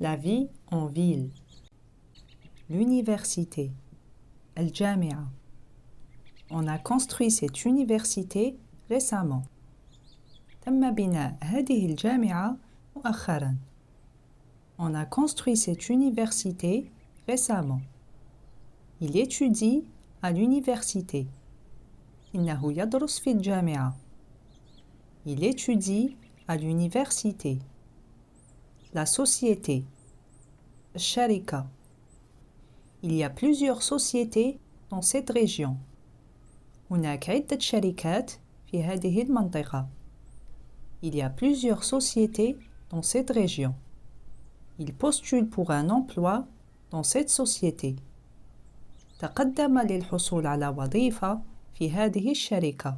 La vie en ville. L'université. الجامعة. On a construit cette université récemment. تم بناء هذه الجامعة مؤخراً. On a construit cette université récemment. Il étudie à l'université. إنه يدرس في الجامعة. Il étudie à l'université. La société. الشركة. Il y a plusieurs sociétés dans cette région. هناك عدة شركات في هذه المنطقة. Il y a plusieurs sociétés dans cette région. Il postule pour un emploi dans cette société. تقدم للحصول على وظيفة في هذه الشركة.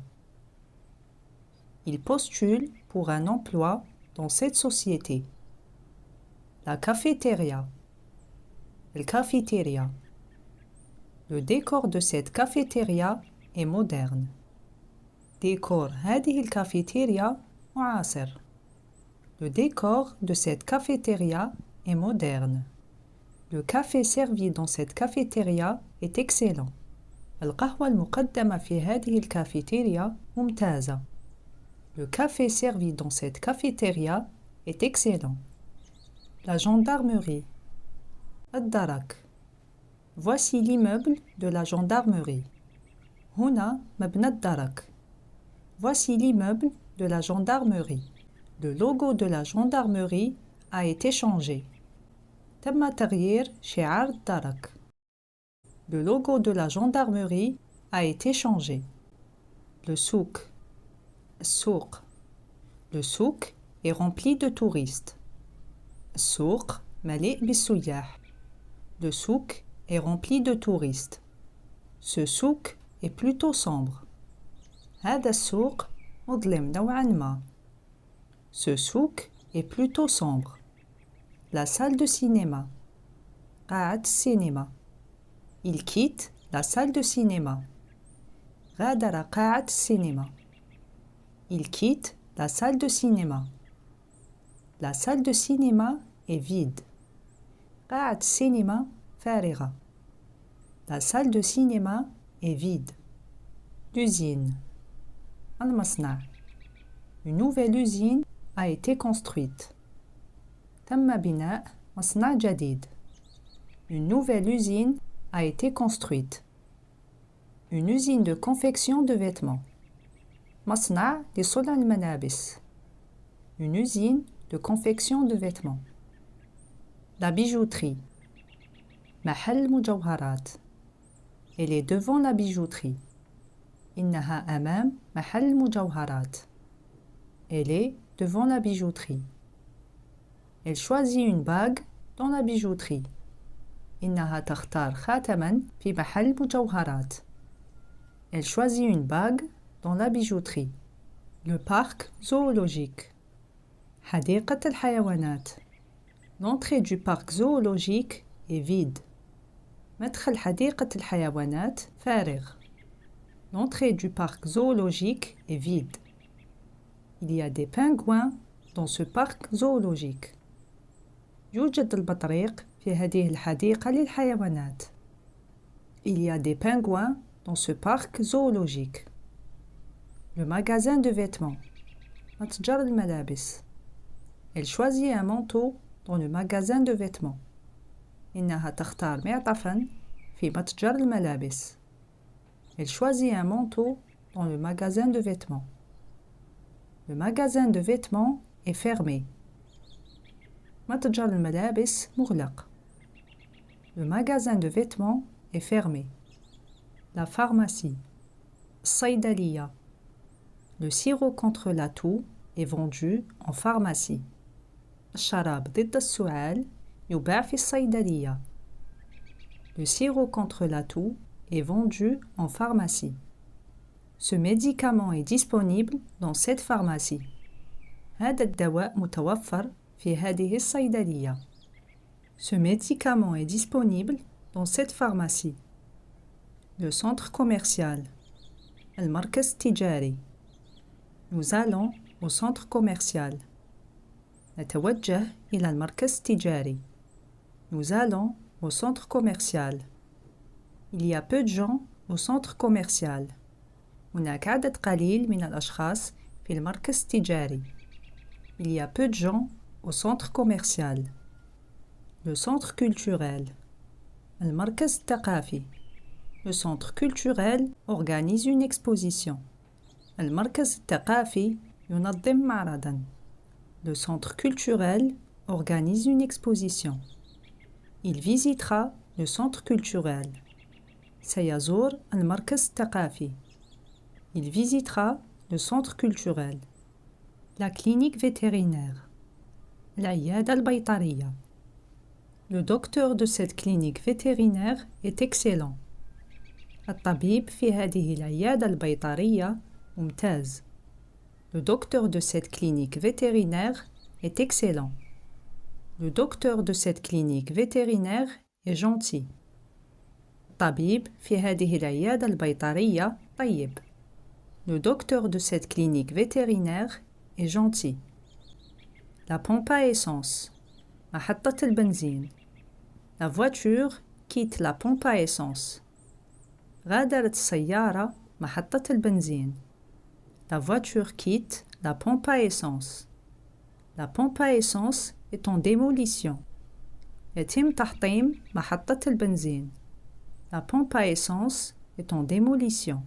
Il postule pour un emploi dans cette société. La cafétéria. Le cafétéria. Le décor de cette cafétéria est moderne. Décor هذه الكافيتيريا معاصر. Le décor de cette cafétéria est moderne. Le café servi dans cette cafétéria est excellent. القهوة المقدمة في هذه الكافيتيريا ممتازة. Le café servi dans cette cafétéria est excellent. La gendarmerie. الدرك. Voici l'immeuble de la gendarmerie. هنا مبنى الدرك. Voici l'immeuble de la gendarmerie. Le logo de la gendarmerie a été changé. تم تغيير شعار الدرك. Le logo de la gendarmerie a été changé. Le souk. السوق. Le souk est rempli de touristes. السوق مليء بالسياح. Le souk est rempli de touristes. Ce souk est plutôt sombre. هذا السوق مظلم نوعاً ما. Ce souk est plutôt sombre. La salle de cinéma. قاعة السينما. Il quitte la salle de cinéma. غادر قاعة السينما. Il quitte la salle de cinéma. La salle de cinéma est vide. قاعة السينما فارغة. La salle de cinéma est vide. L'usine. المصنع. Une nouvelle usine a été construite. تم بناء مصنع جديد. Une nouvelle usine a été construite. Une usine de confection de vêtements. مصنع لصنع الملابس. Une usine de confection de vêtements. La bijouterie. محل مجوهرات. Elle est devant la bijouterie. إنها أمام محل مجوهرات. Elle est devant la bijouterie. Elle choisit une bague dans la bijouterie. إنها تختار خاتماً في محل مجوهرات. Elle choisit une bague dans la bijouterie. Le parc zoologique. حديقة الحيوانات. L'entrée du parc zoologique est vide. مدخل حديقة الحيوانات فارغ. L'entrée du parc zoologique est vide. Il y a des pingouins dans ce parc zoologique. يوجد البطريق في هذه الحديقة للحيوانات. Il y a des pingouins dans ce parc zoologique. Le magasin de vêtements. متجر الملابس. Elle choisit un manteau dans le magasin de vêtements. إنها تختار معطفاً في متجر الملابس. Elle choisit un manteau dans le magasin de vêtements. Le magasin de vêtements est fermé. متجر الملابس مغلق. Le magasin de vêtements est fermé. La pharmacie. الصيدلية. Le sirop contre la toux est vendu en pharmacie. الشراب ضد السعال يباع في الصيدلية. Le sirop contre la toux est vendu en pharmacie. Ce médicament est disponible dans cette pharmacie. هذا الدواء متوفر في هذه الصيدلية. Ce médicament est disponible dans cette pharmacie. Le centre commercial. المركز التجاري. Nous allons au centre commercial. نتوجه إلى المركز التجاري. Nous allons au centre commercial. Il y a peu de gens au centre commercial. هناك عدد قليل من الأشخاص في المركز التجاري. Il y a peu de gens au centre commercial. Le centre culturel. المركز الثقافي. Le centre culturel organise une exposition. المركز الثقافي ينظم معرضاً. Le centre culturel organise une exposition. Il visitera le centre culturel. سيزور المركز الثقافي. Il visitera le centre culturel. La clinique vétérinaire. العيادة البيطرية. Le docteur de cette clinique vétérinaire est excellent. الطبيب في هذه العيادة البيطرية ممتاز. Le docteur de cette clinique vétérinaire est excellent. Le docteur de cette clinique vétérinaire est gentil. الطبيب في هذه العيادة البيطرية طيب. Le docteur de cette clinique vétérinaire est gentil. La pompe à essence. محطة البنزين. La voiture quitte la pompe à essence. غادرت السيارة محطة البنزين. La voiture quitte la pompe à essence. La pompe à essence est en démolition. يتم تحطيم محطة البنزين. La pompe à essence est en démolition.